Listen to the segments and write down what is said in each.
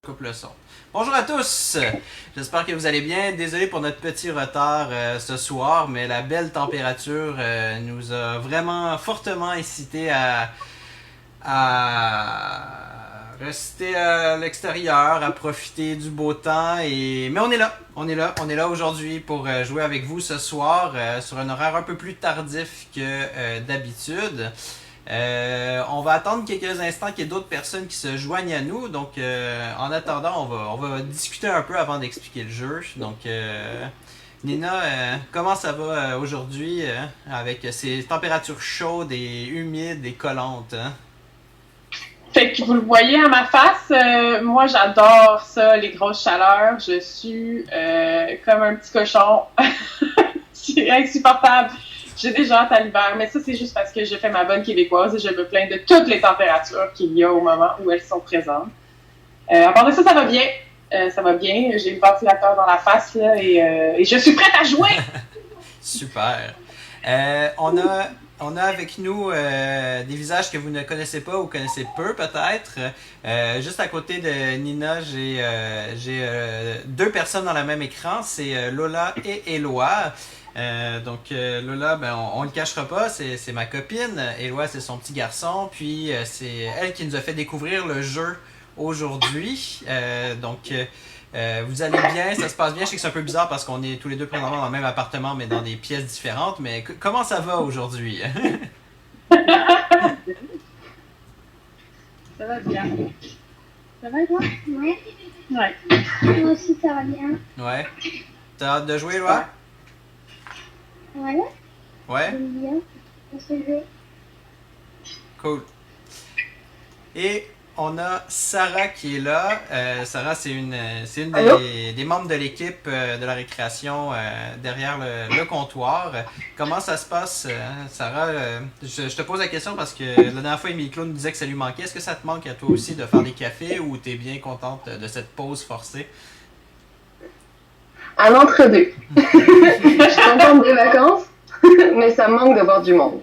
Coupe le son. Bonjour à tous, j'espère que vous allez bien. Désolé pour notre petit retard ce soir, mais la belle température nous a vraiment fortement incité à rester à l'extérieur, à profiter du beau temps. Mais on est là aujourd'hui pour jouer avec vous ce soir sur un horaire un peu plus tardif que d'habitude. On va attendre quelques instants qu'il y ait d'autres personnes qui se joignent à nous. Donc, en attendant, on va discuter un peu avant d'expliquer le jeu. Donc, Nina, comment ça va aujourd'hui avec ces températures chaudes et humides et collantes? Hein? Fait que vous le voyez à ma face, moi j'adore ça, les grosses chaleurs. Je suis comme un petit cochon. C'est insupportable. J'ai déjà hâte à l'hiver, mais ça c'est juste parce que je fais ma bonne québécoise et je me plains de toutes les températures qu'il y a au moment où elles sont présentes. À part de ça, ça va bien. Ça va bien. J'ai le ventilateur dans la face là, et je suis prête à jouer. Super. On a avec nous des visages que vous ne connaissez pas ou connaissez peu peut-être. Juste à côté de Nina, j'ai deux personnes dans le même écran. C'est Lola et Éloi. Lola, ben, on le cachera pas, c'est ma copine. Éloi, c'est son petit garçon. Puis c'est elle qui nous a fait découvrir le jeu aujourd'hui. Vous allez bien, ça se passe bien. Je sais que c'est un peu bizarre parce qu'on est tous les deux présentement dans le même appartement, mais dans des pièces différentes. Mais comment ça va aujourd'hui? Ça va bien. Ça va toi? Ouais. Ouais. Moi aussi ça va bien. Ouais. T'as hâte de jouer, Éloi? Voilà, Ouais? j'aime bien. On se joue. Cool. Et on a Sarah qui est là. Sarah, c'est une des membres de l'équipe de la récréation derrière le comptoir. Comment ça se passe, Sarah? Je te pose la question parce que la dernière fois, Émilie Claude nous disait que ça lui manquait. Est-ce que ça te manque à toi aussi de faire des cafés ou t'es bien contente de cette pause forcée? Un entre-deux. Je suis contente des vacances, mais ça me manque de voir du monde.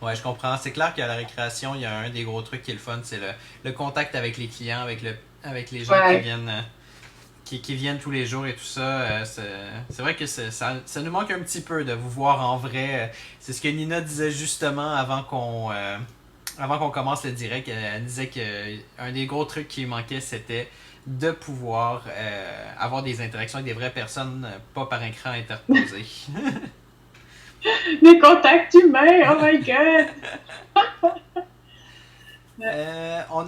Ouais, je comprends. C'est clair qu'à la récréation, il y a un des gros trucs qui est le fun, c'est le contact avec les clients, avec les gens qui Ouais. viennent qui viennent tous les jours et tout ça. C'est vrai que ça nous manque un petit peu de vous voir en vrai. C'est ce que Nina disait justement avant qu'on commence le direct. Elle disait que un des gros trucs qui lui manquait, c'était de pouvoir avoir des interactions avec des vraies personnes, pas par écran interposé. Des contacts humains, oh my god! Euh, on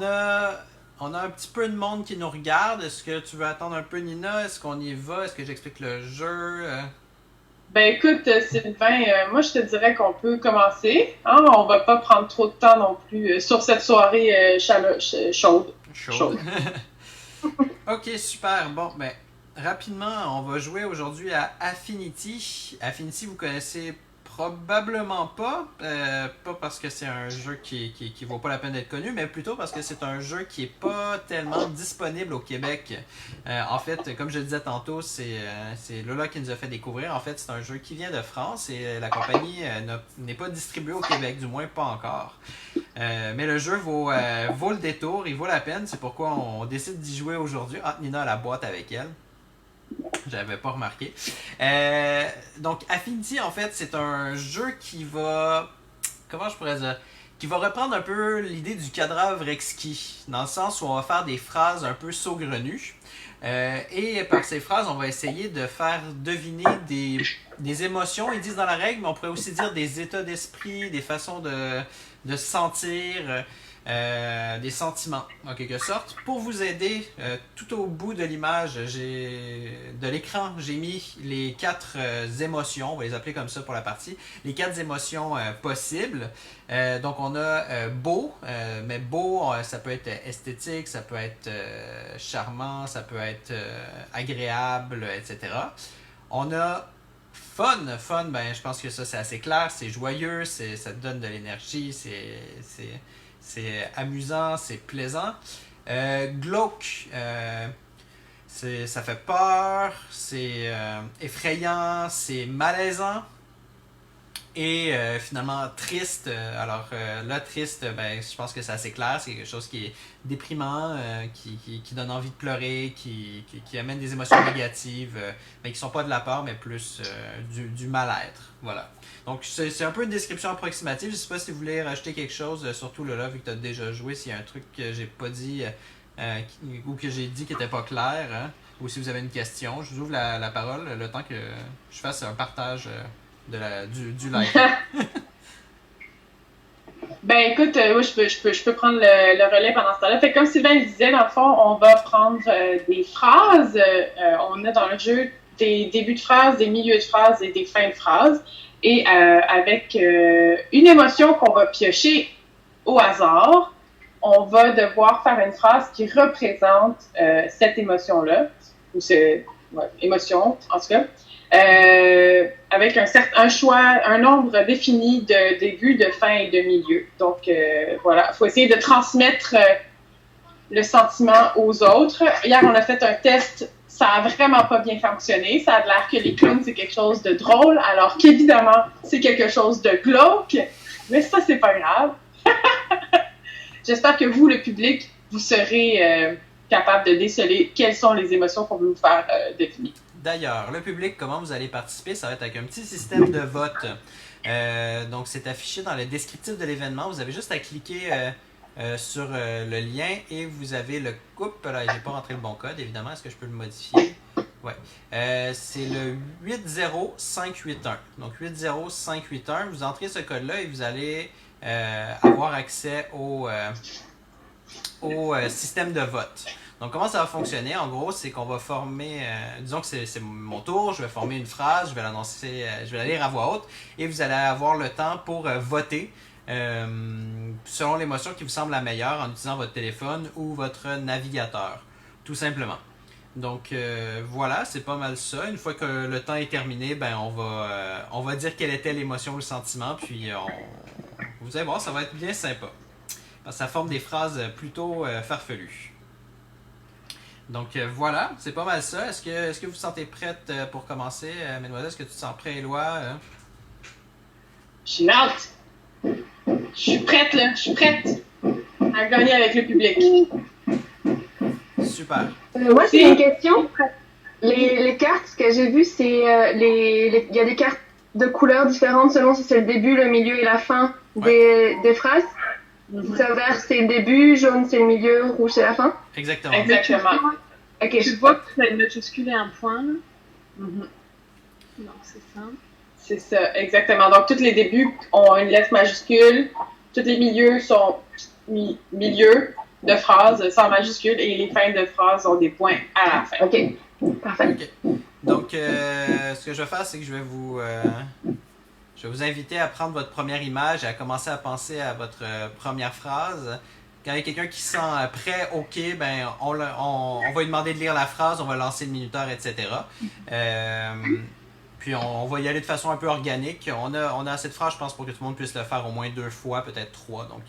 on a un petit peu de monde qui nous regarde. Est-ce que tu veux attendre un peu, Nina? Est-ce qu'on y va? Est-ce que j'explique le jeu? Ben écoute, Sylvain, moi je te dirais qu'on peut commencer. Hein? On va pas prendre trop de temps non plus sur cette soirée chaude. Chaude. Ok, super. Bon, ben, rapidement, on va jouer aujourd'hui à Affinity. Affinity, vous connaissez probablement pas. Pas parce que c'est un jeu qui vaut pas la peine d'être connu, mais plutôt parce que c'est un jeu qui est pas tellement disponible au Québec. En fait, comme je le disais tantôt, c'est Lola qui nous a fait découvrir. En fait, c'est un jeu qui vient de France et la compagnie n'est pas distribuée au Québec, du moins pas encore. Mais le jeu vaut le détour, il vaut la peine. C'est pourquoi on décide d'y jouer aujourd'hui. Ah, Nina a la boîte avec elle. J'avais pas remarqué. Donc, Affinity, en fait, c'est un jeu qui va. Comment je pourrais dire? Qui va reprendre un peu l'idée du cadavre exquis. Dans le sens où on va faire des phrases un peu saugrenues. Et par ces phrases, on va essayer de faire deviner des émotions. Ils disent dans la règle, mais on pourrait aussi dire des états d'esprit, des façons de se sentir, des sentiments en quelque sorte. Pour vous aider, tout au bout de l'image, de l'écran, j'ai mis les quatre émotions, on va les appeler comme ça pour la partie, les quatre émotions possibles. Donc on a beau, mais beau, ça peut être esthétique, ça peut être charmant, ça peut être agréable, etc. On a fun, ben je pense que ça c'est assez clair, c'est joyeux, ça te donne de l'énergie, c'est amusant, c'est plaisant. Glauque, ça fait peur, c'est effrayant, c'est malaisant. Et finalement, triste. Alors là, triste, ben, je pense que c'est assez clair. C'est quelque chose qui est déprimant, qui donne envie de pleurer, qui amène des émotions négatives, mais qui sont pas de la peur, mais plus du mal-être. Voilà. Donc, c'est un peu une description approximative. Je sais pas si vous voulez rajouter quelque chose, surtout là, vu que tu as déjà joué, s'il y a un truc que j'ai pas dit ou que j'ai dit qui était pas clair, hein, ou si vous avez une question. Je vous ouvre la parole le temps que je fasse un partage du live. Ben écoute, oui, je peux prendre le relais pendant ce temps-là. Fait que comme Sylvain le disait, dans le fond, on va prendre des phrases. On a dans le jeu des débuts de phrases, des milieux de phrases et des fins de phrases. Et avec une émotion qu'on va piocher au hasard, on va devoir faire une phrase qui représente cette émotion-là, ou cette émotion, en tout cas. Avec un choix, un nombre défini de début, de fin et de milieu. Donc, voilà, il faut essayer de transmettre le sentiment aux autres. Hier, on a fait un test, ça a vraiment pas bien fonctionné. Ça a l'air que les clowns, c'est quelque chose de drôle, alors qu'évidemment, c'est quelque chose de glauque. Mais ça, c'est pas grave. J'espère que vous, le public, vous serez capable de déceler quelles sont les émotions qu'on veut vous faire deviner. D'ailleurs, le public, comment vous allez participer, ça va être avec un petit système de vote. Donc, c'est affiché dans le descriptif de l'événement. Vous avez juste à cliquer sur le lien et vous avez le couple. Là, j'ai pas rentré le bon code, évidemment. Est-ce que je peux le modifier? Ouais. C'est le 80581. Donc, 80581. Vous entrez ce code-là et vous allez avoir accès au système de vote. Donc, comment ça va fonctionner? En gros, c'est qu'on va former, disons que c'est mon tour, je vais former une phrase, je vais l'annoncer, je vais la lire à voix haute, et vous allez avoir le temps pour voter selon l'émotion qui vous semble la meilleure en utilisant votre téléphone ou votre navigateur, tout simplement. Donc, voilà, c'est pas mal ça. Une fois que le temps est terminé, ben on va dire quelle était l'émotion ou le sentiment, puis vous allez voir, ça va être bien sympa. Parce que ça forme des phrases plutôt farfelues. Donc voilà, c'est pas mal ça. Est-ce que vous vous sentez prête pour commencer, mesdemoiselles? Est-ce que tu te sens prêt, Éloi? Je suis hâte. Je suis prête, là. Je suis prête à gagner avec le public. Super. Moi, j'ai une question. Les cartes, ce que j'ai vu, c'est il y a des cartes de couleurs différentes selon si c'est le début, le milieu et la fin des phrases. Ça vert, c'est le début, jaune, c'est le milieu, rouge, c'est la fin. Exactement. Exactement. Ok. Tu vois que tu as une majuscule et un point. Là. Mm-hmm. Donc, c'est ça. C'est ça, exactement. Donc, tous les débuts ont une lettre majuscule. Tous les milieux sont milieux de phrases sans majuscule et les fins de phrases ont des points à la fin. Ok, parfait. Okay. Donc, ce que je vais faire, c'est que je vais vous inviter à prendre votre première image et à commencer à penser à votre première phrase. Quand il y a quelqu'un qui se sent prêt, ok, ben on va lui demander de lire la phrase, on va lancer le minuteur, etc. Puis on va y aller de façon un peu organique. On a assez de phrases, je pense, pour que tout le monde puisse le faire au moins 2 fois, peut-être 3. Donc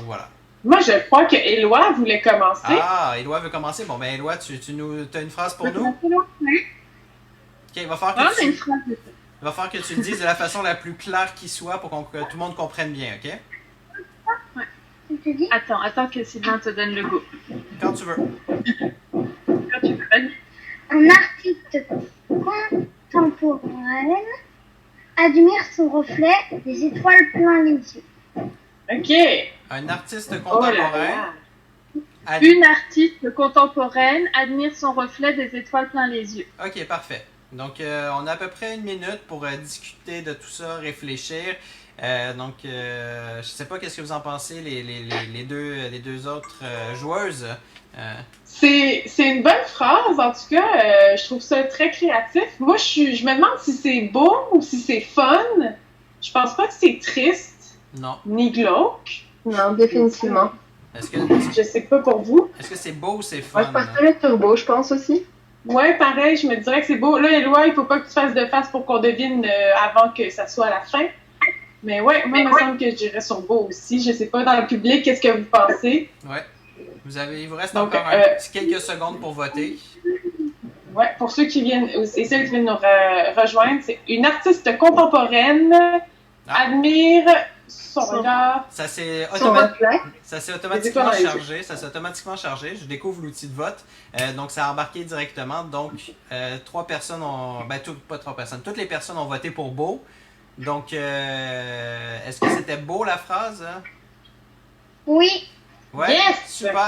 voilà. Moi, je crois que Éloi voulait commencer. Ah, Éloi veut commencer. Bon, ben Éloi, tu as une phrase pour nous? Oui. Ok, il va falloir que tu le dises de la façon la plus claire qui soit pour que tout le monde comprenne bien, ok? Je te dis. Attends que Sylvain te donne le go. Quand tu veux. Quand tu veux. Un artiste contemporain admire son reflet des étoiles plein les yeux. OK. Un artiste Oh là contemporain. là. Une artiste contemporaine admire son reflet des étoiles plein les yeux. Ok, parfait. Donc, on a à peu près 1 minute pour discuter de tout ça, réfléchir. Donc, je sais pas qu'est-ce que vous en pensez, les deux autres joueuses. C'est une bonne phrase, en tout cas. Je trouve ça très créatif. Moi, je me demande si c'est beau ou si c'est fun. Je pense pas que c'est triste Non. ni glauque. Non, définitivement. Je sais pas pour vous. Est-ce que c'est beau ou c'est Moi, fun? je partirais turbo, je pense aussi. Ouais, pareil, je me dirais que c'est beau. Là, Éloi, il faut pas que tu fasses de face pour qu'on devine avant que ça soit à la fin. Mais ouais, moi, il me semble que je dirais sur beau aussi. Je sais pas, dans le public, qu'est-ce que vous pensez? Ouais. Il vous reste Donc, encore quelques secondes pour voter. Ouais, pour ceux qui viennent, et celles qui viennent nous rejoindre, c'est une artiste contemporaine Ah. Admire son regard. Ça s'est Son reflet. automatiquement Les étoiles. chargé. Ça s'est automatiquement chargé. Je découvre l'outil de vote. Donc, ça a embarqué directement. Donc, 3 personnes ont... Ben, pas 3 personnes. Toutes les personnes ont voté pour Beau. Donc, est-ce que c'était beau, la phrase? Hein? Oui. Ouais, Yes! super.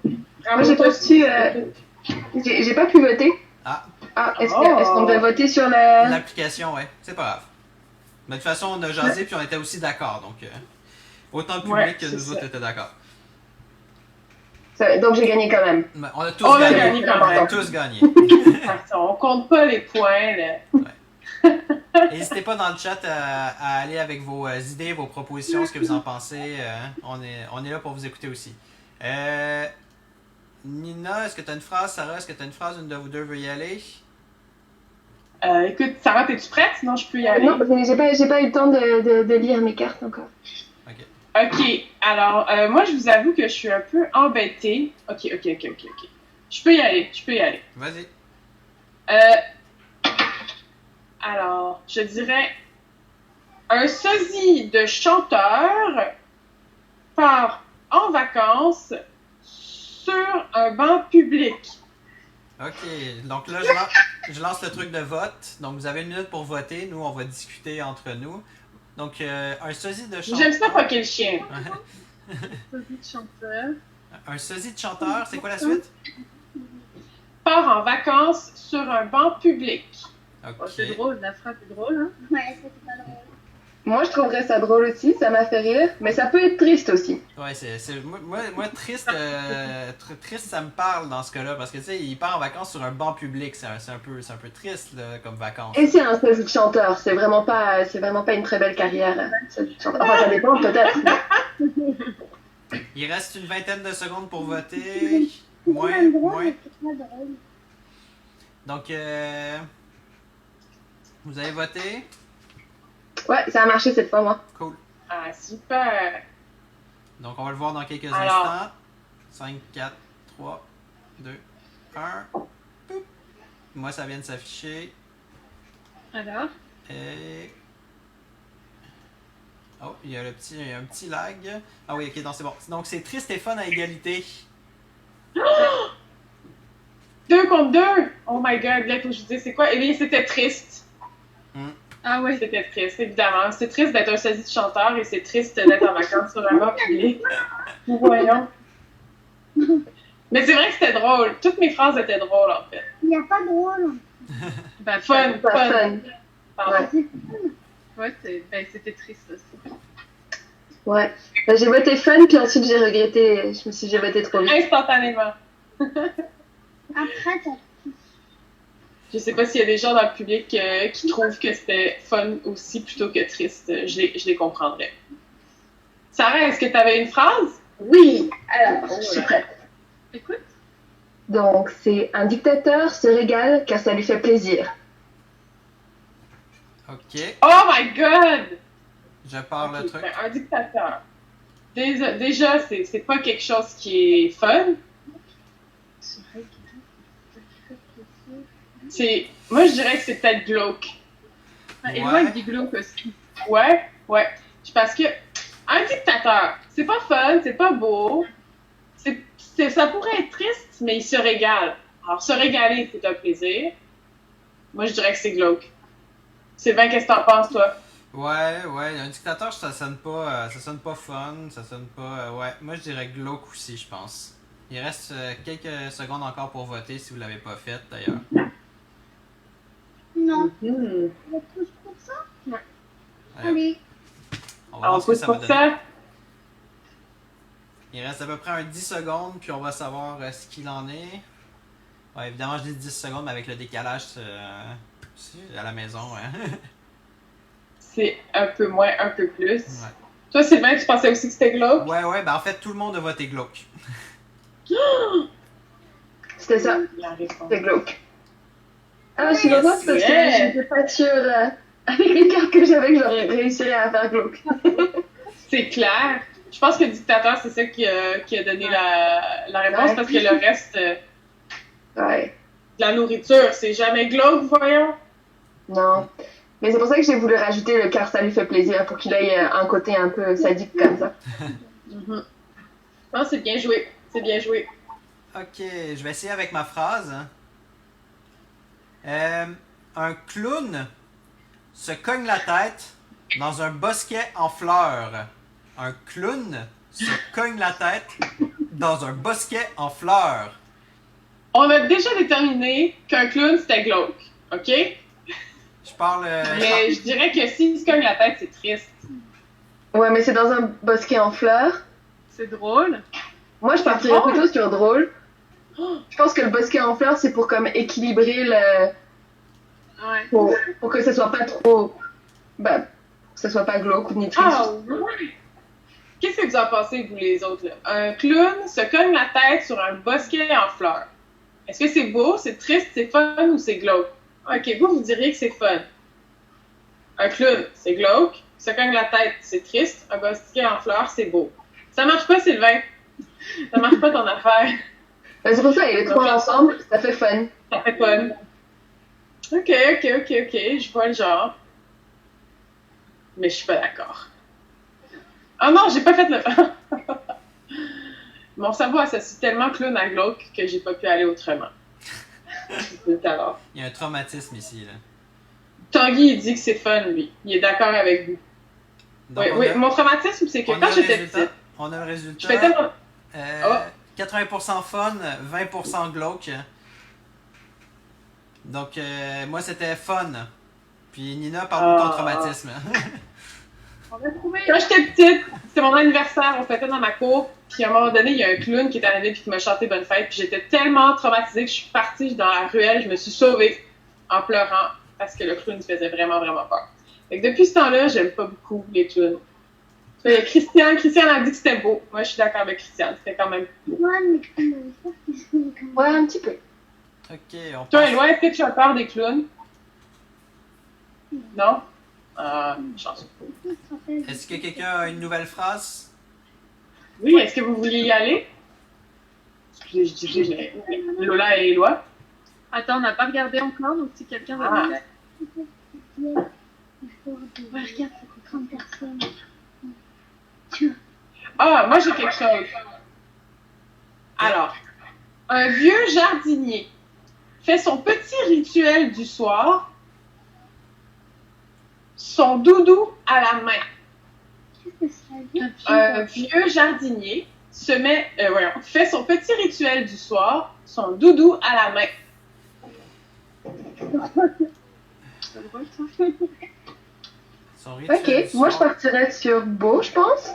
Moi, j'ai pas su. J'ai pas pu voter. Ah, Ah, est-ce qu'on devait voter sur le. l'application, ouais. C'est pas grave. Mais de toute façon, on a jasé puis on était aussi d'accord. Donc, autant le public Ouais, que c'est nous ça. autres étaient d'accord. Donc j'ai gagné quand même. Mais on a tous On a gagné. gagné quand On a même. tous gagné. On compte pas les points, là. N'hésitez pas dans le chat à aller avec vos idées, vos propositions, ce que vous en pensez. On est là pour vous écouter aussi. Nina, est-ce que tu as une phrase? Sarah, est-ce que tu as une phrase? Une de vous deux veut y aller? Écoute, Sarah, t'es-tu prête? Sinon, je peux y aller. Non, j'ai pas eu le temps de lire mes cartes encore. Ok, alors, moi, je vous avoue que je suis un peu embêtée. Ok. Je peux y aller. Vas-y. Alors, je dirais un sosie de chanteur part en vacances sur un banc public. Ok, donc là, je lance le truc de vote. Donc, vous avez 1 minute pour voter. Nous, on va discuter entre nous. Donc, un sosie de chanteur. J'aime ça fucker le chien. Sosie de chanteur. Un sosie de chanteur, c'est quoi la suite? Part en vacances sur un banc public. Ok. Oh, c'est drôle, la phrase est drôle. Hein? Ouais, c'était pas drôle. Moi, je trouverais ça drôle aussi, ça m'a fait rire, mais ça peut être triste aussi. Ouais, moi triste, triste, ça me parle dans ce cas-là, parce que tu sais, il part en vacances sur un banc public, c'est un peu triste là, comme vacances. Et c'est un sosie de chanteur, c'est vraiment pas une très belle carrière. Sosie de chanteur. Enfin, ça dépend peut-être. mais- Il reste une vingtaine de secondes pour voter. C'est Moins. pas drôle, mais c'est pas drôle. Donc, vous avez voté? Ouais, ça a marché cette fois, moi. Cool. Ah, super. Donc, on va le voir dans quelques Alors. instants. 5, 4, 3, 2, 1. Poup. Moi, ça vient de s'afficher. Alors, Et... Oh, il y a un petit lag. Ah oui, ok, donc c'est bon. Donc, c'est triste et fun à égalité. 2 contre 2. Oh my god, là, faut que je vous dise c'est quoi. Eh bien, c'était triste. ah ouais, C'était triste, évidemment. C'est triste d'être un sosie de chanteur et c'est triste d'être en vacances sur un banc public. Voyons. Mais c'est vrai que c'était drôle. Toutes mes phrases étaient drôles, en fait. Il n'y a pas drôle. bah, Fun, Pas fun. fun. Pardon. Ouais. Ouais, c'était triste aussi. Ouais. Ben, j'ai voté fun, puis ensuite j'ai regretté. Je me suis dit, j'ai voté trop vite. Instantanément. Après, t'as Je sais pas s'il y a des gens dans le public qui trouvent que c'était fun aussi plutôt que triste. Je les comprendrais. Sarah, est-ce que tu avais une phrase? Oui, alors, je suis prête. Écoute, Donc, c'est un dictateur se régale car ça lui fait plaisir. Ok, Oh my god! je pars le Ok, truc. ben, un dictateur. Déjà, c'est pas quelque chose qui est fun. c'est vrai que- Moi, je dirais que c'est peut-être glauque. Ah, et Ouais. moi, il dit glauque aussi. Ouais. Parce que un dictateur, c'est pas fun, c'est pas beau. Ça pourrait être triste, mais il se régale. Alors, se régaler, c'est un plaisir. Moi, je dirais que c'est glauque. Sylvain, qu'est-ce que t'en penses, toi? Ouais, un dictateur, ça sonne pas fun, ça sonne pas... ouais, moi je dirais glauque aussi, je pense. Il reste quelques secondes encore pour voter si vous l'avez pas fait, d'ailleurs. Non, Hmm. on va tous pour ça. Allez, Allez. on va Alors, voir ce que pousse ça va pour donner. ça. Il reste à peu près un 10 secondes, puis on va savoir ce qu'il en est. Ouais, évidemment, je dis 10 secondes, mais avec le décalage c'est à la maison. Ouais. C'est un peu moins, un peu plus. Ouais. Toi, Sylvain, tu pensais aussi que c'était glauque? Ouais, ben en fait, tout le monde a voté glauque. C'était ça, Il a raison. c'est glauque. Ah, je suis Yes, contente parce que yeah. j'étais pas sûre, avec les cartes que j'avais, que j'aurais réussi à faire glauque. C'est clair. Je pense que le dictateur, c'est ça qui a donné la réponse, Ouais. parce que le reste, Ouais, la nourriture, c'est jamais glauque, voyons. non. Mais c'est pour ça que j'ai voulu rajouter le car ça lui fait plaisir pour qu'il ait un côté un peu sadique comme ça. Mhm. Non, c'est bien joué. C'est bien joué. Ok, je vais essayer avec ma phrase. Un clown se cogne la tête dans un bosquet en fleurs. Un clown se cogne la tête dans un bosquet en fleurs. On a déjà déterminé qu'un clown, c'était glauque. OK? Je parle. Mais je dirais que s'il se cogne la tête, c'est triste. Ouais, mais c'est dans un bosquet en fleurs. C'est drôle. Moi, je partirais drôle. plutôt sur drôle. Je pense que le bosquet en fleurs, c'est pour comme équilibrer le... Ouais. Pour que ce soit pas trop... Bah, que ce soit pas glauque ou ni triste. Ah ouais! Qu'est-ce que vous en pensez, vous les autres? Là? Un clown se cogne la tête sur un bosquet en fleurs. Est-ce que c'est beau, c'est triste, c'est fun ou c'est glauque? Ok, vous diriez que c'est fun. Un clown, c'est glauque. Se cogne la tête, c'est triste. Un bosquet en fleurs, c'est beau. Ça marche pas, Sylvain. Ça marche pas ton affaire. Ben, c'est pour ça, et les trois ensemble, ça fait fun. Ça fait fun. Ok, je vois le genre. Mais je suis pas d'accord. Ah non, j'ai pas fait le... Mon cerveau associe tellement clown à glauque que j'ai pas pu aller autrement. Alors. Il y a un traumatisme ici. Là. Tanguy, il dit que c'est fun, lui. Il est d'accord avec vous. Donc, Oui, mon traumatisme, c'est que quand j'étais petite, on a le je résultat. faisais mon... 80% fun, 20% glauque. Donc, moi, c'était fun. Puis Nina parle de ton traumatisme. On a trouvé. Quand j'étais petite, c'était mon anniversaire, on fêtait dans ma cour, puis à un moment donné, il y a un clown qui est arrivé puis qui m'a chanté Bonne fête, puis j'étais tellement traumatisée que je suis partie dans la ruelle, je me suis sauvée en pleurant parce que le clown me faisait vraiment, vraiment peur. Fait que depuis ce temps-là, j'aime pas beaucoup les clowns. Christian a dit que c'était beau. Moi, je suis d'accord avec Christian, c'était quand même beau. Ouais, mais comment ça, ils sont comme Ouais, un petit peu. Ok, on Toi, passe. Éloi, est-ce que tu as peur des clowns? Non? Chance. Est-ce que quelqu'un a une nouvelle phrase? Oui, est-ce que vous vouliez y aller? Je disais Lola et Éloi. Attends, on n'a pas regardé encore, donc si quelqu'un va Ah. nous faire. Ouais, regarde, ça fait 30 personnes. Ah, moi j'ai quelque chose. Alors, un vieux jardinier fait son petit rituel du soir, son doudou à la main. Qu'est-ce que ça veut dire? Un vieux jardinier fait son petit rituel du soir, son doudou à la main. C'est drôle, ça. Son rituel Ok, du moi je soir. partirais sur beau, je pense.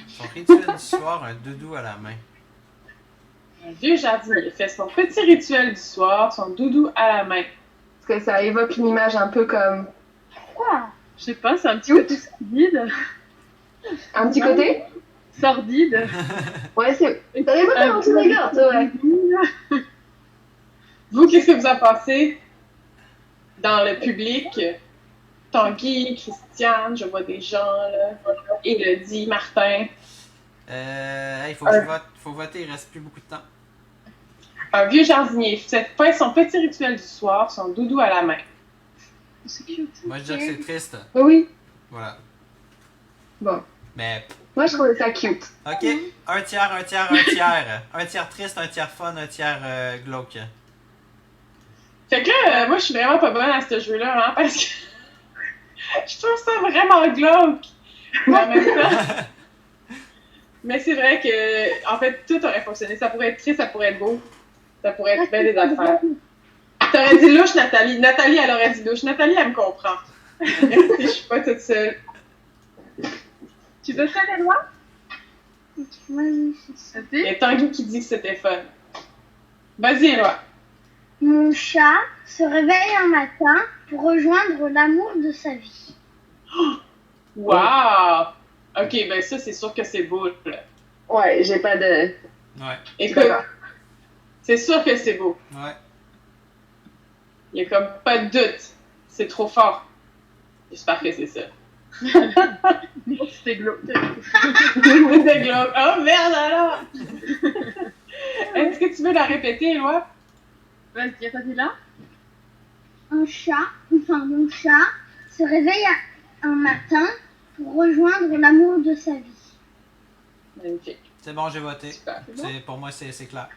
Son rituel du soir, un doudou à la main. Un vieux jardinier fait son petit rituel du soir, son doudou à la main. Parce que ça évoque une image un peu comme... Quoi? Je sais pas, c'est un petit côté sordide. Un petit côté. Sordide. Ouais, c'est... T'arrives à faire un petit regard, toi, ouais. Vous, qu'est-ce que vous en pensez dans le public? Tanguy, Christiane, je vois des gens, là. Élodie, Martin. Il faut que je vote. Faut voter, il reste plus beaucoup de temps. Un vieux jardinier fait son petit rituel du soir, son doudou à la main. C'est cute. Moi, je dirais que c'est triste. Oui. Voilà. Bon. Mais, Moi, je trouvais ça cute. ok. Un tiers, un tiers, un tiers. Un tiers triste, un tiers fun, un tiers glauque. Fait que là, moi, je suis vraiment pas bonne à ce jeu-là, hein, parce que je trouve ça vraiment glauque. Mais en même temps... Mais c'est vrai que, en fait, tout aurait fonctionné. Ça pourrait être triste, ça pourrait être beau. Ça pourrait être bien des affaires. T'aurais dit louche, Nathalie. Nathalie, elle aurait dit louche. Nathalie, elle me comprend. Je suis pas toute seule. Tu veux faire les lois? Oui, c'est ça. Il y a Tanguy qui dit que c'était fun. Vas-y, Éloi. Mon chat se réveille un matin pour rejoindre l'amour de sa vie. Wow! Ok, ben ça, c'est sûr que c'est beau, là. Ouais, j'ai pas de... Ouais, Écoute, D'accord. c'est sûr que c'est beau. ouais. Il y a comme pas de doute. C'est trop fort. J'espère que c'est ça. C'était glauque. C'était glauque. Oh merde alors! Est-ce que tu veux la répéter, Éloi? Vas-y, redis là. un chat, enfin mon chat, se réveille un matin pour rejoindre l'amour de sa vie. Magnifique. C'est bon, j'ai voté. Super. Pour moi, c'est clair.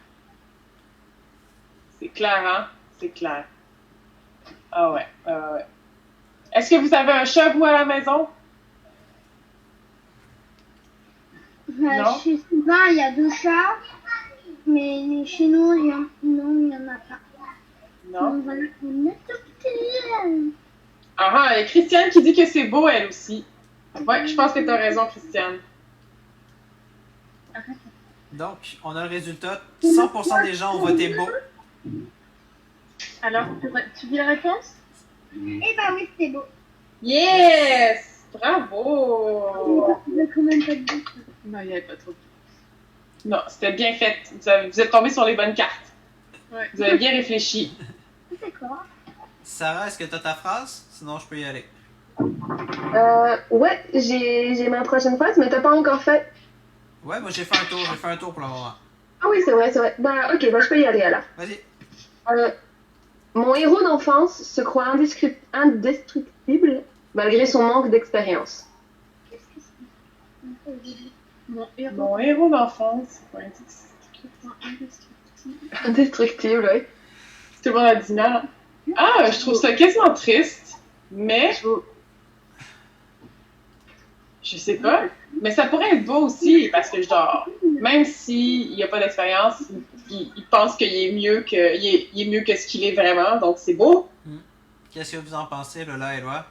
C'est clair, hein? C'est clair. Ah ouais, ouais. Est-ce que vous avez un chat, vous, à la maison? Non. Chez Sylvain, il y a 2 chats, mais chez nous, non, il n'y en a pas. Non. Voilà, on est sortis. Ah, il y a Christiane qui dit que c'est beau, elle aussi. Ouais, je pense que t'as raison, Christiane. Donc, on a le résultat. 100% des gens ont voté beau. Alors, tu dis la réponse? Eh ben oui, c'était beau. Yes! Bravo! Il y a quand même pas de doute. Non, il n'y avait pas trop de... Non, c'était bien fait. Vous êtes tombé sur les bonnes cartes. Ouais. Vous avez bien réfléchi. D'accord. Sarah, est-ce que tu as ta phrase? Sinon, je peux y aller. Ouais, j'ai ma prochaine phrase, mais t'as pas encore fait. Ouais, moi j'ai fait un tour. J'ai fait un tour pour le moment. Ah oui, c'est vrai, c'est vrai. Bah, ok, bah je peux y aller alors. Vas-y. Mon héros d'enfance se croit indestructible malgré son manque d'expérience. Qu'est-ce que c'est? Mon héros Mon héros d'enfance. Ouais, indestructible. Indestructible, oui. tout le monde a dit non. Ah, je trouve ça quasiment triste, mais je sais pas. Mais ça pourrait être beau aussi, parce que genre, même s'il n'y a pas d'expérience, il pense qu'il est mieux que, il est mieux que ce qu'il est vraiment, donc c'est beau. Qu'est-ce que vous en pensez, Lola et Eloi?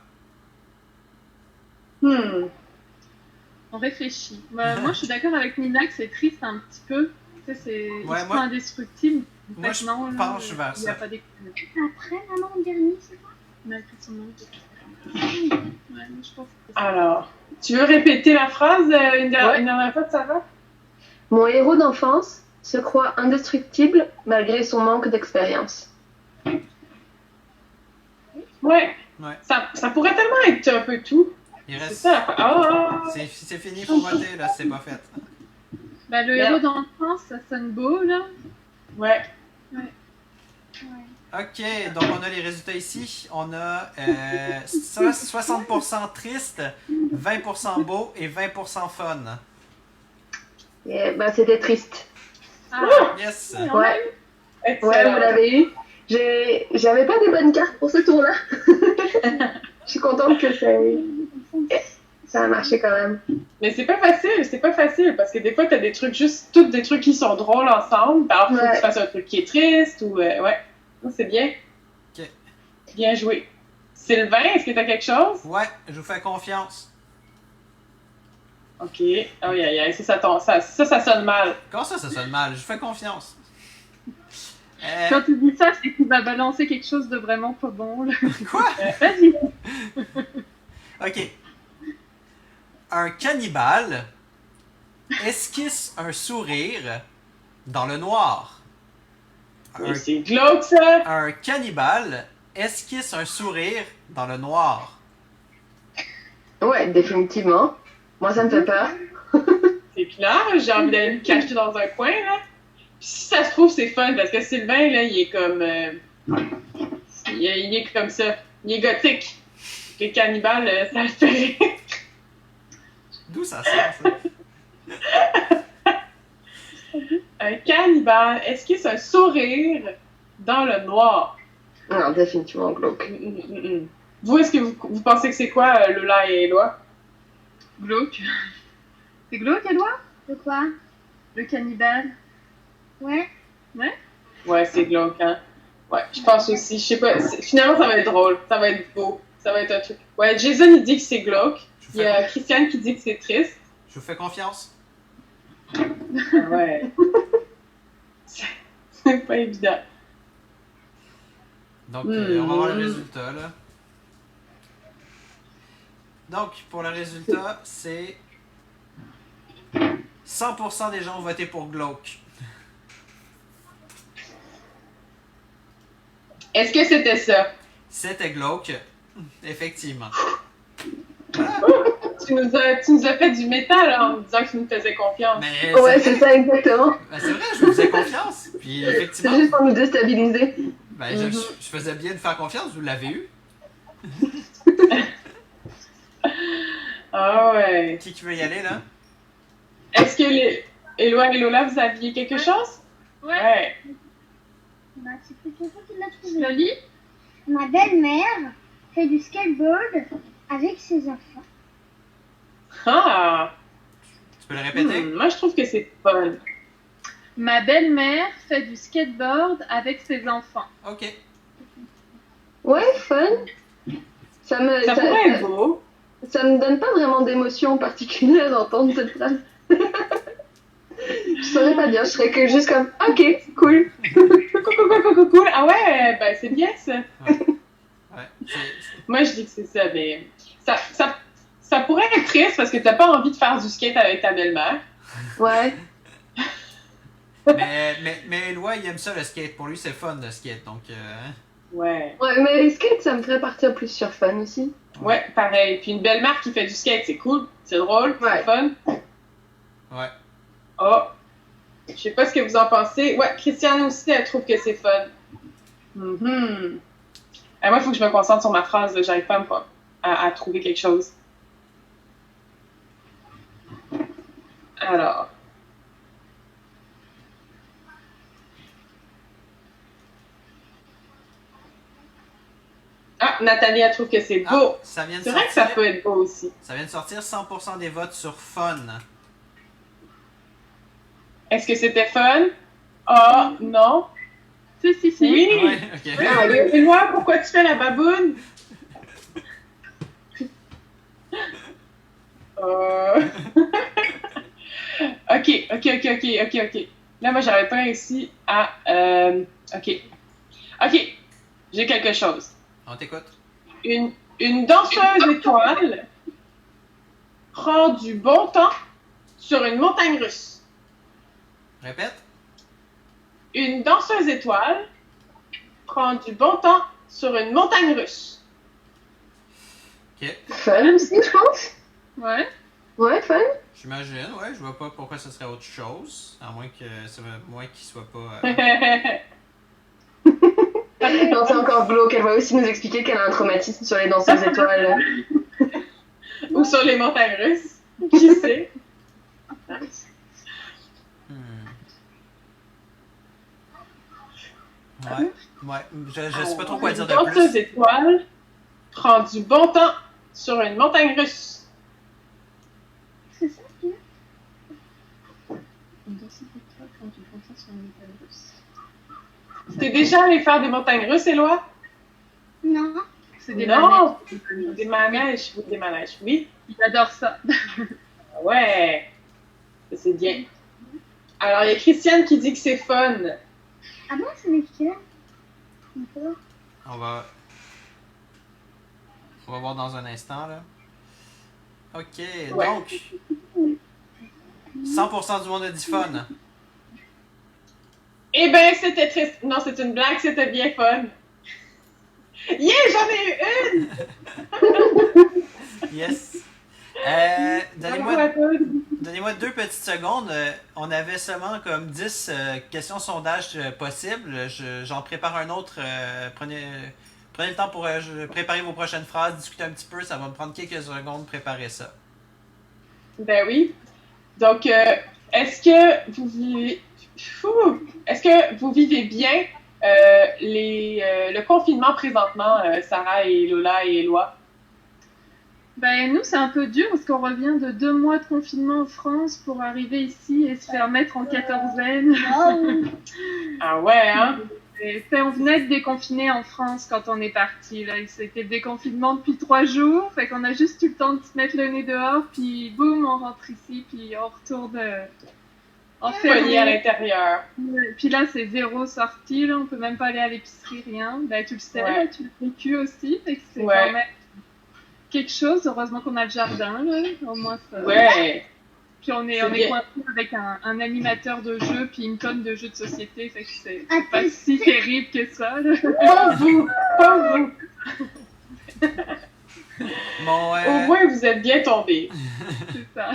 On réfléchit. Bah, moi, je suis d'accord avec Nina que c'est triste un petit peu. Tu sais, c'est Ouais, pas indestructible. En moi, fait, je non, penche vers il n'y a ça. pas d'équilibre. Après, maman, dernier, c'est quoi? Malgré son manque d'expérience. Ouais, moi, je pense que c'est ça. Alors, tu veux répéter la phrase une dernière fois, Sarah? Mon héros d'enfance se croit indestructible malgré son manque d'expérience. Ouais. Ouais. Ça pourrait tellement être un peu tout. Il C'est reste. ça. Ah! C'est fini pour voter, là, c'est pas fait. Bah, le Merde. héros d'enfance, ça sonne beau, là. Ouais. Ok, donc on a les résultats ici. On a 60% triste, 20% beau et 20% fun. Et, bah, c'était triste. Ah, Yes! on l'a eu. Ouais, Excellent. vous l'avez eu. J'avais pas des bonnes cartes pour ce tour-là. Je suis contente que ça a marché quand même. Mais c'est pas facile, parce que des fois, t'as des trucs tous des trucs qui sont drôles ensemble, alors qu'il faut que tu fasses un truc qui est triste, ou, ouais. Non, c'est bien. Ok. Bien joué. Sylvain, est-ce que t'as quelque chose? Ouais, je vous fais confiance. Ok. Oh, ça sonne mal. Comment ça sonne mal? Je vous fais confiance. Quand tu dis ça, c'est qu'il va balancer quelque chose de vraiment pas bon, là. Quoi? Vas-y. Ok. Un cannibale esquisse un sourire dans le noir. Mais c'est glauque, ça! Un cannibale esquisse un sourire dans le noir. Ouais, définitivement. Moi, ça me fait peur. C'est clair, j'ai envie d'aller me cacher dans un coin, là. Puis si ça se trouve, c'est fun, parce que Sylvain, là, il est comme... il est comme ça. Il est gothique. Les cannibales, ça le fait rire. D'où ça sort, ça? Un cannibale, est-ce que c'est un sourire dans le noir? Non, définitivement glauque. Vous, est-ce que vous pensez que c'est quoi, Lola et Eloi? Glauque. C'est glauque, Eloi? De quoi? Le cannibale. Ouais. Ouais, c'est glauque, hein? Ouais, je pense aussi. Je sais pas. Finalement, ça va être drôle. Ça va être beau. Ça va être un truc. Ouais, Jason, il dit que c'est glauque. Il y a Christiane qui dit que c'est triste. Je vous fais confiance. Ah ouais. C'est pas évident. Donc, on va voir le résultat, là. Donc, pour le résultat, c'est 100% des gens ont voté pour glauque. Est-ce que c'était ça? C'était glauque, effectivement. Tu nous as fait du métal là, en nous disant que tu nous faisais confiance. Mais Ouais, c'est c'est ça exactement. ben, c'est vrai, je vous faisais confiance. Puis C'est effectivement, juste pour nous déstabiliser. Ben, je faisais bien de faire confiance, vous l'avez eu. Ah ouais. Qui veut y aller, là? Est-ce que Éloi et Lola, vous aviez quelque chose? Ouais. Bah, c'est plutôt toi qui l'as Je trouvé. le lis. Ma belle-mère fait du skateboard avec ses enfants. Ah! Tu peux le répéter? Moi, je trouve que c'est fun. Ma belle-mère fait du skateboard avec ses enfants. OK. Ouais, fun. Ça pourrait être beau. Ça me donne pas vraiment d'émotion particulière d'entendre cette phrase. Je saurais pas dire, je serais que juste comme ok, cool. Cool. Ah ouais, ben c'est bien ça. Ouais. Moi, je dis que c'est ça, mais ça pourrait être triste parce que t'as pas envie de faire du skate avec ta belle-mère. Ouais. mais Éloi, il aime ça le skate. Pour lui, c'est fun le skate. Donc, Ouais. Ouais, mais les skates, ça me ferait partir plus sur fun aussi. Ouais, pareil. Puis une belle-mère qui fait du skate, c'est cool, c'est drôle, Ouais. c'est fun. Ouais. Oh, je sais pas ce que vous en pensez. Ouais, Christiane aussi, elle trouve que c'est fun. Moi, il faut que je me concentre sur ma phrase. Là. J'arrive pas à trouver quelque chose. Alors. Ah, Nathalie, elle trouve que c'est beau. Ah, ça vient de C'est sortir. vrai que ça peut être beau aussi. Ça vient de sortir 100% des votes sur fun. Est-ce que c'était fun? Ah, non. Si. Oui. Ouais, ok. Ah, Éloi, pourquoi tu fais la baboune? Ok. Là, moi, j'avais pas réussi à... Ok, j'ai quelque chose. On t'écoute. Une danseuse étoile prend du bon temps sur une montagne russe. Répète. Une danseuse étoile prend du bon temps sur une montagne russe. Ok. Fun aussi, je pense. Ouais. Ouais, fun. J'imagine, ouais. Je vois pas pourquoi ce serait autre chose. À moins que c'est moi qui soit pas. Non, c'est encore glauque. Elle va aussi nous expliquer qu'elle a un traumatisme sur les danseuses étoiles. Ou sur les montagnes russes. Qui sait? Ouais. Je sais pas trop quoi dire de Une danseuse plus. étoile prend du bon temps sur une montagne russe. C'est ça, tu veux? Une danseuse étoile prend du bon temps sur une montagne russe. T'es déjà allé faire des montagnes russes, Éloi? Non. C'est des Non. manèges. Des manèges, oui. Il adore ça. Ouais. Ça, c'est bien. Alors, il y a Christiane qui dit que c'est fun. Ah bon, c'est lesquels? D'accord. On va voir dans un instant, là. Ok, Ouais. donc. 100% du monde a dit fun. Eh ben, c'était triste. Non, c'est une blague, c'était bien fun. Yeah, j'en ai eu une! Yes. Bravo à tous. Donnez-moi 2 petites secondes. On avait seulement comme 10 questions sondage possibles. J'en prépare un autre. Prenez le temps pour préparer vos prochaines phrases, discuter un petit peu. Ça va me prendre quelques secondes de préparer ça. Ben oui. Donc, est-ce que vous vivez bien le confinement présentement, Sarah et Lola et Éloi? Ben, nous, c'est un peu dur parce qu'on revient de 2 mois de confinement en France pour arriver ici et se faire mettre en quatorzaine. Oh. Ah ouais, hein? On venait de déconfiner en France quand on est parti. Là. C'était le déconfinement depuis 3 jours. Fait qu'on a juste eu le temps de se mettre le nez dehors, puis boum, on rentre ici, puis on retourne Pogné à enfermé. l'intérieur. Puis là, c'est 0 sortie. Là. On peut même pas aller à l'épicerie, rien. Ben, tu le sais, Ouais. là, tu l'as vécu aussi. Fait que c'est Ouais. quand même quelque chose. Heureusement qu'on a le jardin. Là. Au moins, ça... Ouais. Puis on est bien. coincé avec un animateur de jeux puis une tonne de jeux de société, fait que c'est Ah, pas si terrible que ça. Là. Pas vous! Bon, Au moins, vous êtes bien tombés. C'est ça.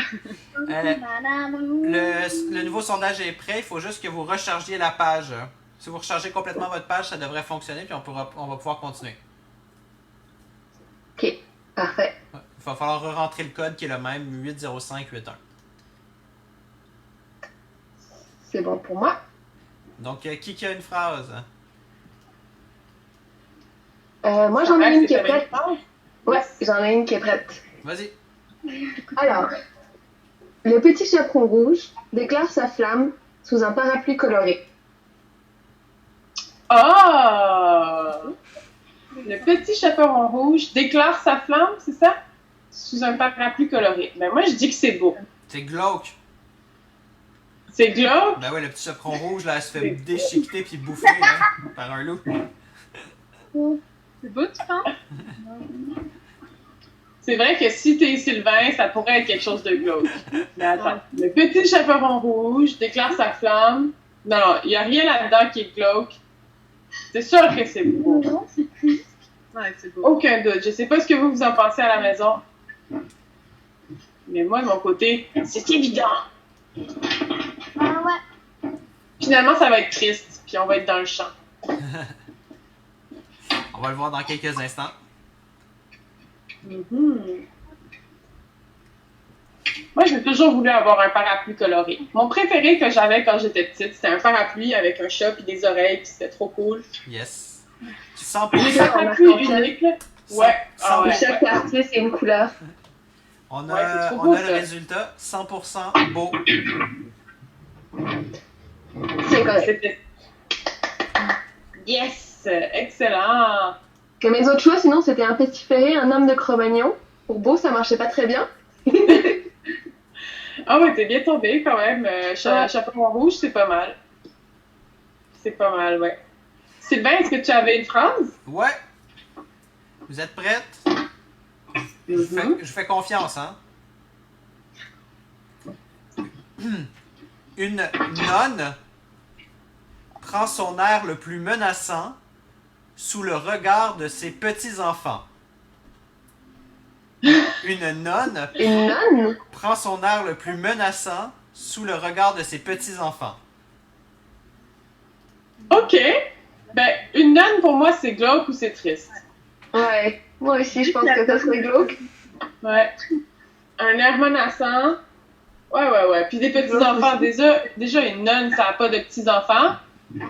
le nouveau sondage est prêt. Il faut juste que vous rechargiez la page. Si vous rechargez complètement votre page, ça devrait fonctionner, puis on va pouvoir continuer. Ok, parfait. Ouais. Il va falloir re-rentrer le code qui est le même, 80581. C'est bon pour moi. Donc, qui a une phrase? Moi, j'en ai une qui est T'avais prête. Ouais, j'en ai une qui est prête. Vas-y. Alors, le petit chaperon rouge déclare sa flamme sous un parapluie coloré. Ah! Le petit chaperon rouge déclare sa flamme, c'est ça? Sous un parapluie coloré. Ben moi, je dis que c'est beau. C'est glauque. C'est glauque. Ben ouais, le petit chaperon rouge, là, elle se fait déchiqueter puis bouffer, là, par un loup. C'est beau, tu penses? C'est vrai que si t'es Sylvain, ça pourrait être quelque chose de glauque. Mais attends. Le petit chaperon rouge déclare sa flamme. Non, il n'y a rien là-dedans qui est glauque. C'est sûr que c'est beau. Non, c'est triste. Ouais, c'est beau. Aucun doute. Je sais pas ce que vous en pensez à la maison. Mais moi, de mon côté, c'est évident. Ah ouais. Finalement, ça va être triste, puis on va être dans le champ. On va le voir dans quelques instants. Mhm. Moi, j'ai toujours voulu avoir un parapluie coloré. Mon préféré que j'avais quand j'étais petite, c'était un parapluie avec un chat et des oreilles, puis c'était trop cool. Yes. Les 100%. parapluies uniques, là. Ouais. Ah ouais. Chaque quartier, c'est une couleur. On Ouais, c'est a, trop on beau, a le ça. résultat. 100% beau. C'est correct. C'était- Yes! Excellent! Que mes autres choix, sinon, c'était un pestiféré, un homme de Cro-Magnon. Pour beau, ça marchait pas très bien. Ah ouais, t'es bien tombé quand même. Ouais. Chaperon rouge, c'est pas mal. C'est pas mal, ouais. Sylvain, est-ce que tu avais une phrase? Ouais. Vous êtes prêtes? Je fais confiance, hein? Une nonne prend son air le plus menaçant sous le regard de ses petits-enfants. Une nonne Une nonne? prend son air le plus menaçant sous le regard de ses petits-enfants. OK. Ben, une nonne, pour moi, c'est glauque ou c'est triste. Ouais. Moi aussi, je pense que ça serait glauque. Ouais. Un air menaçant. Ouais. Puis des petits-enfants. Déjà, une nonne, ça n'a pas de petits-enfants.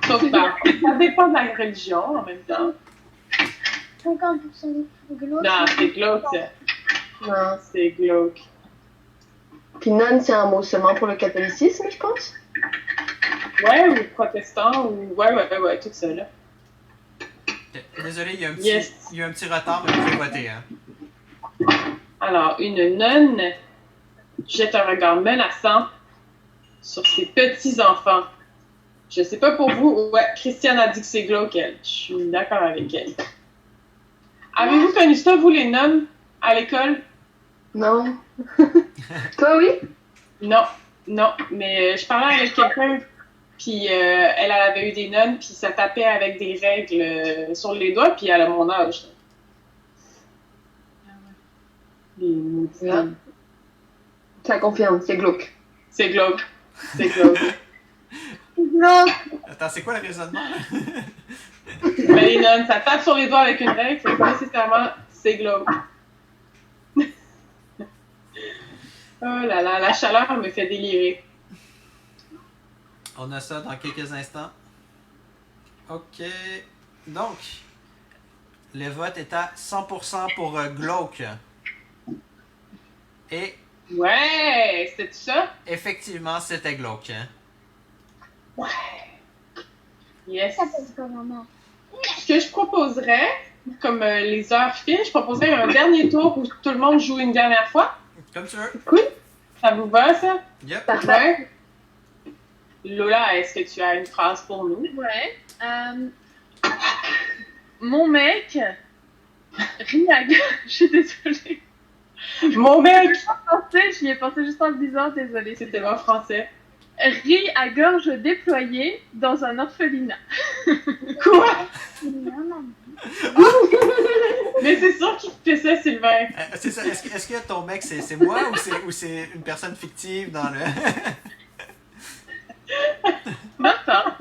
Sauf que ça dépend de la religion en même temps. 50% de glauque. Non, c'est glauque. Non. C'est glauque. Puis nonne, c'est un mot seulement pour le catholicisme, je pense. Ouais, ou protestant, ou... Ouais, tout ça, là. Désolé, il y a un petit, Yes. il y a un petit retard, mais vous pouvez voter, hein? Alors, une nonne jette un regard menaçant sur ses petits-enfants. Je sais pas pour vous. Ouais, Christiane a dit que c'est glauque, elle. Je suis d'accord avec elle. Avez-vous connu ça, vous, les nonnes, à l'école? Non. Toi, oui? Non. Mais je parlais avec quelqu'un, puis elle avait eu des nonnes, puis ça tapait avec des règles sur les doigts, puis elle a mon âge. Les maudites Ouais. nonnes. Ça confirme, c'est glauque. C'est glauque. C'est glauque. Glauque. Attends, c'est quoi le raisonnement? Mais les nonnes, ça tape sur les doigts avec une règle, fait que nécessairement, c'est glauque. Oh là là, la chaleur me fait délirer. On a ça dans quelques instants. OK. Donc, le vote est à 100% pour glauque. Et Ouais, c'était tout ça? effectivement, c'était glauque. Hein? Yes. Ça fait pas maman. Ce que je proposerais, comme les heures filent, je proposerais un dernier tour où tout le monde joue une dernière fois. Comme tu veux. Ça vous va, ça? Yep. Parfait. Ouais. Lola, est-ce que tu as une phrase pour nous? Ouais. Mon mec rit à gueule. Je suis désolée. Mon mec! J'y ai pensé juste en le disant, désolée. C'était pas français. Rit à gorge déployée dans un orphelinat. Quoi? Maman. Mais c'est sûr qu'il fait ça, Sylvain. C'est ça. Est-ce que ton mec, c'est moi ou c'est une personne fictive dans le... D'accord.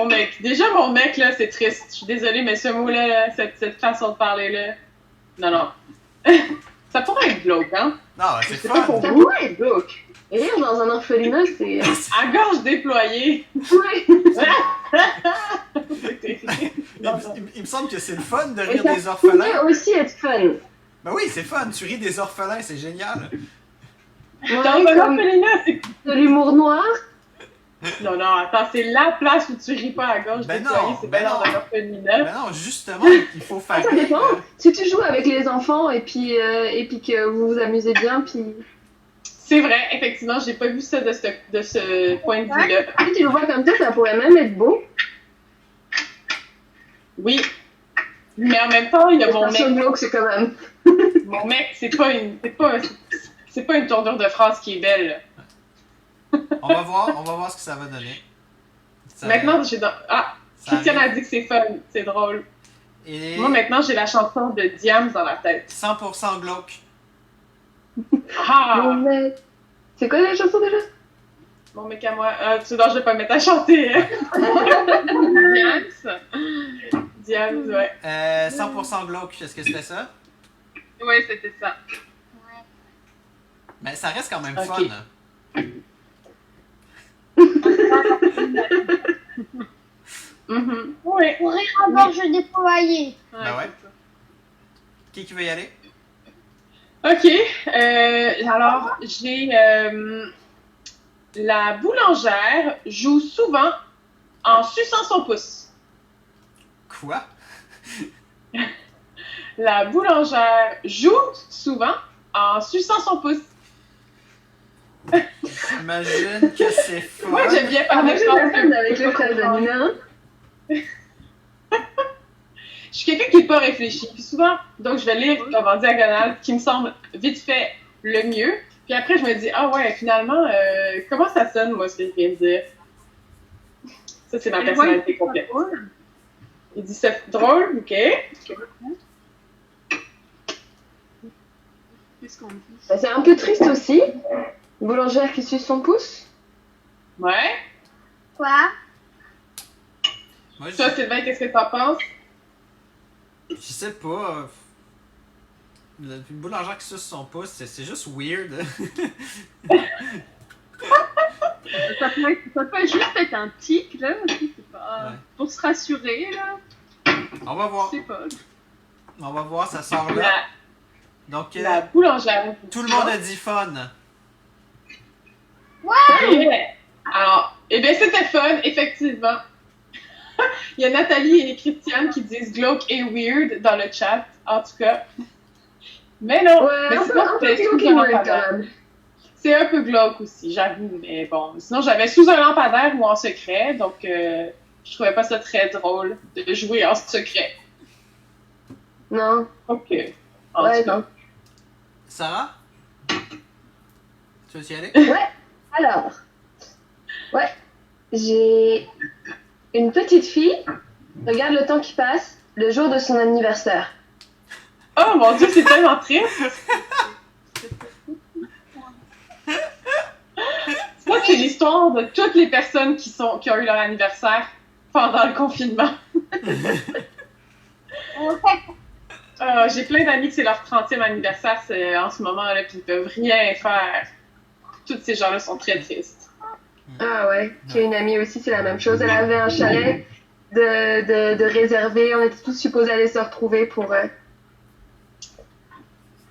mon mec. Déjà, mon mec, là, c'est triste. Je suis désolée, mais ce mot-là, là, cette façon de parler-là... Non. Ça pourrait être glauque, hein? Non, c'est C'est pas fun. pour Ça vous. pourrait être glauque. Rire dans un orphelinat, c'est... À gorge déployée. Ouais. C'est terrible. Il me semble que c'est le fun de Et rire ça des orphelins. pourrait aussi être fun. Ben oui, c'est fun. Tu ris des orphelins, c'est génial. Dans Ouais, un comme orphelinat, c'est... de l'humour noir. Non, attends, c'est la place où tu ris pas à gorge Ben déployée. non, C'est ben bien dans non. un orphelinat. Ben non, justement, il faut faire Ça rire. dépend. Si tu joues avec les enfants et puis que vous vous amusez bien, puis C'est vrai, effectivement, j'ai pas vu ça de ce point de vue-là. si tu le vois comme ça pourrait même être beau. Oui. Mais en même temps, il y a mon C'est mec. glauque, c'est quand même. Mon mec, c'est pas une tournure de phrase qui est belle. On va voir ce que ça va donner. Ça- Maintenant, j'ai dans... Ah, ça Christiane a arrive. dit que c'est fun, c'est drôle. Et Moi, maintenant, j'ai la chanson de Diams dans la tête. 100% glauque. Ah! Mon mec. C'est quoi la chanson déjà? Mon mec à moi. Tu sais, je vais pas me mettre à chanter. Hein. Diams, ouais. 100% glauque, est-ce que c'était ça? Ouais, c'était ça. Mais ça reste quand même Ok. fun. Oui. Pour rire à gorge déployée. Ben ouais. Qui veut y aller? OK. Alors, j'ai... la boulangère joue souvent en suçant son pouce. Quoi? La boulangère joue souvent en suçant son pouce. J'imagine que c'est fun. Moi, j'aime bien Ah, moi parler j'ai français. la peine avec le frère de Nina. Je suis quelqu'un qui n'est pas réfléchi. Puis souvent, donc je vais lire comme en diagonale, qui me semble vite fait le mieux. Puis après, je me dis, ah ouais, finalement, comment ça sonne, moi, ce que je viens de dire? Ça, c'est ma personnalité complète. Il dit, c'est drôle, ok. Qu'est-ce qu'on dit? Bah, c'est un peu triste aussi. Une boulangère qui suce son pouce. Ouais. Quoi? Moi, Toi, Sylvain, qu'est-ce que t'en penses? je sais pas. Une boulangère qui suce son pouce, c'est juste weird. Ça peut juste être un tic, là. C'est pas... Ouais. Pour se rassurer, là. On va voir. Je sais pas. On va voir, ça sort là. La, Donc, la boulangère. tout le monde a dit fun. Yeah. Alors, eh bien, c'était fun, effectivement. Il y a Nathalie et Christiane qui disent glauque et weird dans le chat, en tout cas. Mais non, Ouais, mais un sinon, peu c'était glauque sous et un weird, lampadaire. quand même. C'est un peu glauque aussi, j'avoue, mais bon. Sinon, j'avais sous un lampadaire ou en secret, donc je trouvais pas ça très drôle de jouer en secret. Non. Ok. En Ouais, tout cas. non. Sarah? Tu veux y aller? Alors, ouais, j'ai une petite fille. Regarde le temps qui passe, le jour de son anniversaire. Oh mon dieu, c'est tellement triste! Ça, c'est l'histoire de toutes les personnes qui ont eu leur anniversaire pendant le confinement. J'ai plein d'amis que c'est leur 30e anniversaire en ce moment-là, puis ils peuvent rien faire. Tous ces gens-là sont très tristes. Ah ouais, j'ai une amie aussi, c'est la même chose. Elle avait un chalet de réservé. On était tous supposés aller se retrouver pour...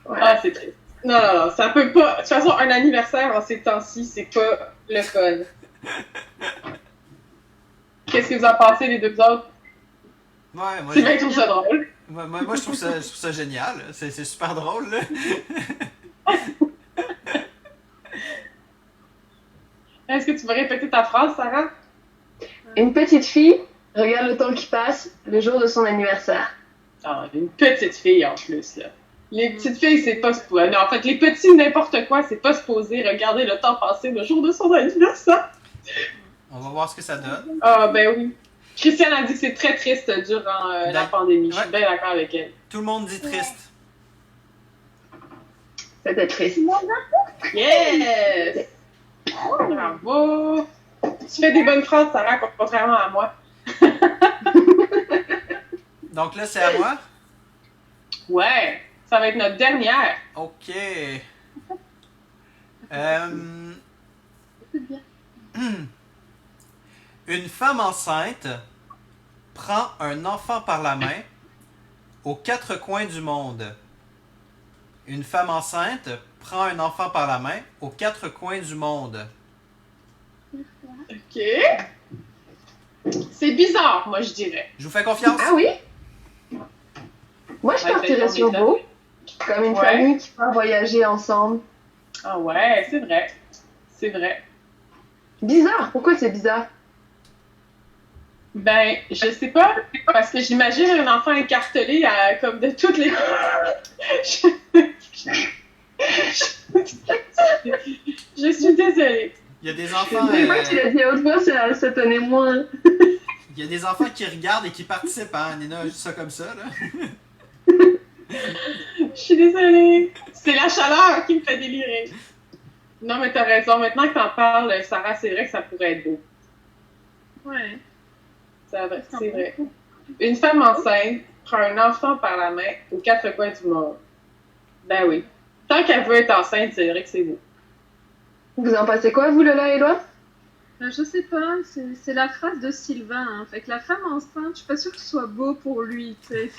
Ah, c'est triste. Non, ça peut pas... De toute façon, un anniversaire en ces temps-ci, c'est pas le fun. Qu'est-ce que vous en pensez, les deux autres? Ouais, moi, C'est bien que je trouve ça drôle. moi, je trouve ça génial. C'est super drôle, là. Est-ce que tu veux répéter ta phrase, Sarah? Une petite fille, regarde le temps qui passe, le jour de son anniversaire. Ah, une petite fille en plus, là. Les petites filles, c'est pas supposé. Non, en fait, les petits, n'importe quoi, c'est pas supposé regarder le temps passer le jour de son anniversaire. On va voir ce que ça donne. Ah, ben oui. Christiane a dit que c'est très triste durant la pandémie. Je suis Ouais. bien d'accord avec elle. Tout le monde dit triste. C'était triste. Yes! Bravo! Tu fais des bonnes phrases, Sarah, contrairement à moi. Donc là, c'est à moi? Ouais, ça va être notre dernière. OK. C'est bien. Une femme enceinte prend un enfant par la main aux quatre coins du monde. Une femme enceinte prend un enfant par la main aux quatre coins du monde. OK. C'est bizarre, moi, je dirais. Je vous fais confiance? Ah oui? Moi, je partirais sur beau. Comme une famille qui part voyager ensemble. Ah ouais, c'est vrai. C'est vrai. Bizarre. Pourquoi c'est bizarre? Ben, je sais pas, parce que j'imagine un enfant écartelé comme de toutes les... Je suis désolée. Il y a des enfants... C'est vrai que tu l'as dit à haute voix, ça tenait moins. Il y a des enfants qui regardent et qui participent, hein, Nina, juste ça comme ça, là. Je suis désolée. C'est la chaleur qui me fait délirer. Non, mais t'as raison. Maintenant que t'en parles, Sarah, c'est vrai que ça pourrait être beau. Ouais. C'est vrai. Une femme enceinte prend un enfant par la main aux quatre coins du monde. Ben oui. Tant qu'elle veut être enceinte, c'est vrai que c'est beau. Vous en pensez quoi, vous, Lola et Éloi? Je sais pas, c'est la phrase de Sylvain. Hein. Fait que la femme enceinte, je suis pas sûre que ce soit beau pour lui, tu sais.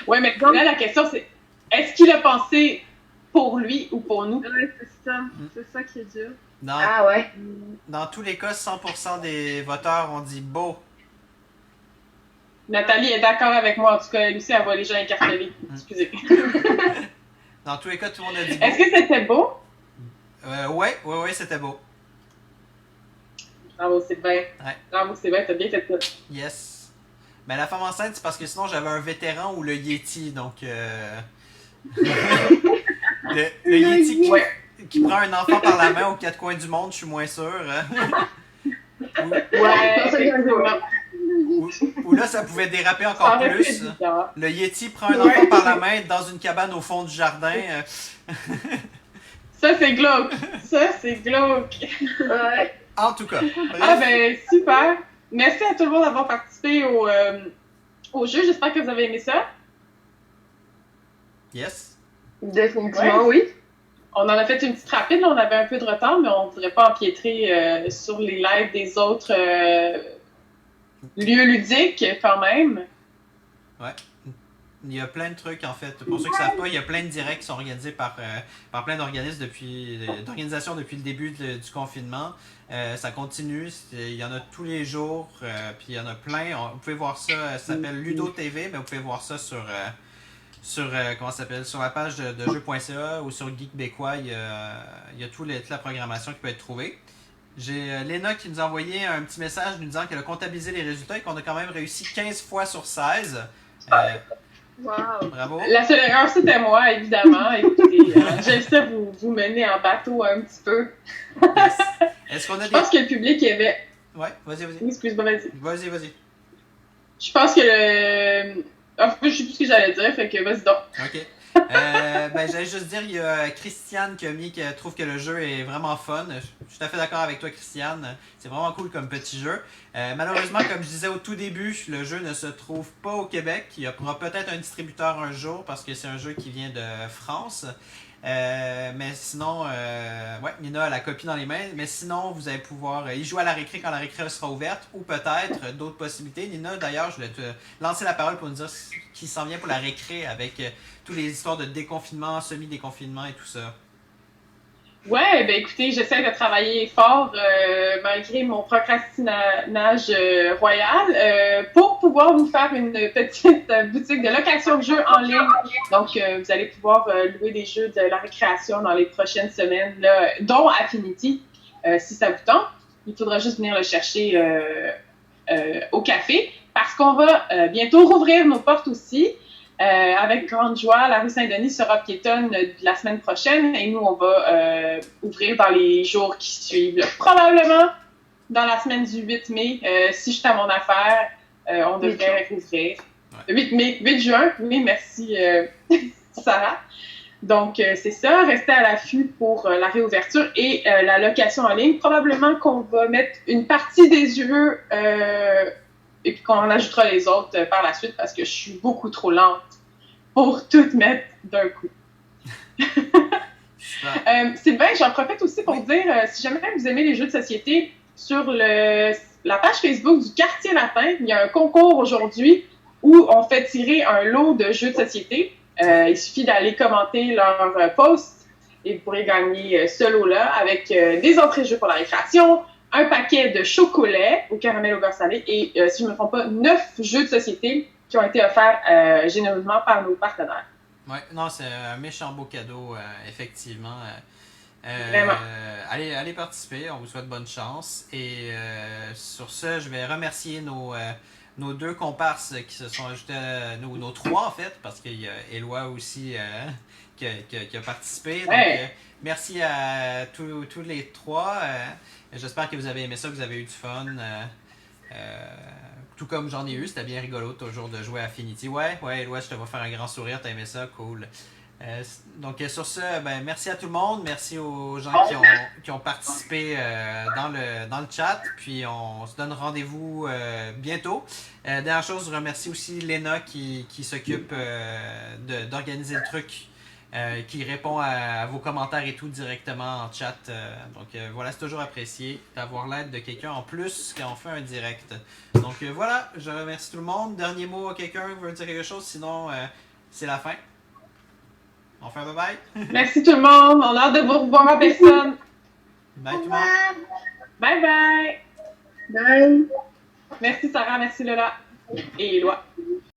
Ouais, mais là, la question, c'est est-ce qu'il a pensé pour lui ou pour nous? Ouais, c'est ça qui est dur. Ah ouais. Dans tous les cas, 100% des voteurs ont dit beau. Nathalie est d'accord avec moi. En tout cas, Lucie, elle voit les gens écartelés. Excusez. Dans tous les cas, tout le monde a dit beau. Est-ce que c'était beau? Ouais, c'était beau. Bravo, Sylvain. Ouais. Bravo, Sylvain, t'as bien fait ça. Yes. Mais la femme enceinte, c'est parce que sinon j'avais un vétéran ou le Yeti, donc... le Yeti qui prend un enfant par la main aux quatre coins du monde, je suis moins sûr. Ou là, ça pouvait déraper encore plus. Le Yeti prend un enfant par la main dans une cabane au fond du jardin. Ça, c'est glauque. Ça, c'est glauque. Ouais. En tout cas. Bref. Ah ben, super. Merci à tout le monde d'avoir participé au jeu. J'espère que vous avez aimé ça. Yes. Définitivement, oui. On en a fait une petite rapide. On avait un peu de retard, mais on ne voudrait pas empiétrer sur les lives des autres lieux ludiques quand même. Ouais. Il y a plein de trucs, en fait. Pour ceux qui ne savent pas, il y a plein de directs qui sont organisés par plein d'organisations depuis le début du confinement. Ça continue. Il y en a tous les jours. Puis il y en a plein. Vous pouvez voir ça. Ça s'appelle Ludo TV, mais vous pouvez voir ça sur comment ça s'appelle, sur la page de jeux.ca ou sur Geek Bécois. Il y a toute la programmation qui peut être trouvée. J'ai Léna qui nous a envoyé un petit message nous disant qu'elle a comptabilisé les résultats et qu'on a quand même réussi 15 fois sur 16. Wow. Bravo. La seule erreur, c'était moi, évidemment. Écoutez, j'aime ça vous mener en bateau un petit peu. Yes. Est-ce qu'on a Je pense que le public avait... Ouais, vas-y. Excuse-moi, vas-y. Vas-y. Je pense que le... Ah, je sais plus ce que j'allais dire, fait que vas-y donc. OK. J'allais juste dire, il y a Christiane qui trouve que le jeu est vraiment fun. Je suis tout à fait d'accord avec toi, Christiane. C'est vraiment cool comme petit jeu. Malheureusement, comme je disais au tout début, le jeu ne se trouve pas au Québec. Il y aura peut-être un distributeur un jour parce que c'est un jeu qui vient de France. Mais sinon, Nina a la copie dans les mains. Mais sinon, vous allez pouvoir y jouer à la récré quand la récré sera ouverte ou peut-être d'autres possibilités. Nina, d'ailleurs, je voulais te lancer la parole pour nous dire ce qui s'en vient pour la récré avec toutes les histoires de déconfinement, semi-déconfinement et tout ça. Ouais, ben écoutez, j'essaie de travailler fort malgré mon procrastinage royal pour pouvoir vous faire une petite boutique de location de jeux en ligne. Donc, vous allez pouvoir louer des jeux de la récréation dans les prochaines semaines, là, dont Affinity, si ça vous tente. Il faudra juste venir le chercher au café parce qu'on va bientôt rouvrir nos portes aussi. Avec grande joie, la rue Saint-Denis sera piétonne la semaine prochaine et nous, on va ouvrir dans les jours qui suivent. Là. Probablement dans la semaine du 8 mai, si je suis à mon affaire, on devrait rouvrir. Ouais. 8 juin, oui, merci Sarah. Donc, c'est ça, restez à l'affût pour la réouverture et la location en ligne. Probablement qu'on va mettre une partie des jeux et puis qu'on en ajoutera les autres par la suite parce que je suis beaucoup trop lente pour tout mettre d'un coup. Sylvain, j'en profite aussi pour dire, si jamais vous aimez les jeux de société, sur la page Facebook du Quartier Latin, il y a un concours aujourd'hui où on fait tirer un lot de jeux de société. Il suffit d'aller commenter leur post et vous pourrez gagner ce lot-là avec des entrées de jeux pour la récréation, un paquet de chocolat au caramel au beurre salé et, si je ne me trompe pas, 9 jeux de société qui ont été offerts généreusement par nos partenaires. Oui, non, c'est un méchant beau cadeau, effectivement. Vraiment. Allez participer, on vous souhaite bonne chance. Et sur ce, je vais remercier nos deux comparses qui se sont ajoutés à nos trois en fait, parce qu'il y a Éloi aussi qui a participé. Donc, merci à tous les trois. J'espère que vous avez aimé ça, que vous avez eu du fun. Tout comme j'en ai eu, c'était bien rigolo toujours de jouer à Affinity. Ouais, Éloi, je te vais faire un grand sourire, t'as aimé ça, cool. Donc sur ce, merci à tout le monde, merci aux gens qui ont participé dans le chat, puis on se donne rendez-vous bientôt. Dernière chose, je remercie aussi Léna qui s'occupe d'organiser le truc, qui répond à vos commentaires et tout directement en chat. Donc voilà, c'est toujours apprécié d'avoir l'aide de quelqu'un en plus quand on fait un direct. Donc voilà, je remercie tout le monde. Dernier mot à quelqu'un qui veut dire quelque chose, sinon c'est la fin. On fait un bye-bye. Merci tout le monde. On a hâte de vous revoir en personne. Bye tout le monde. Bye bye. Bye. Merci Sarah, merci Lola et Éloi.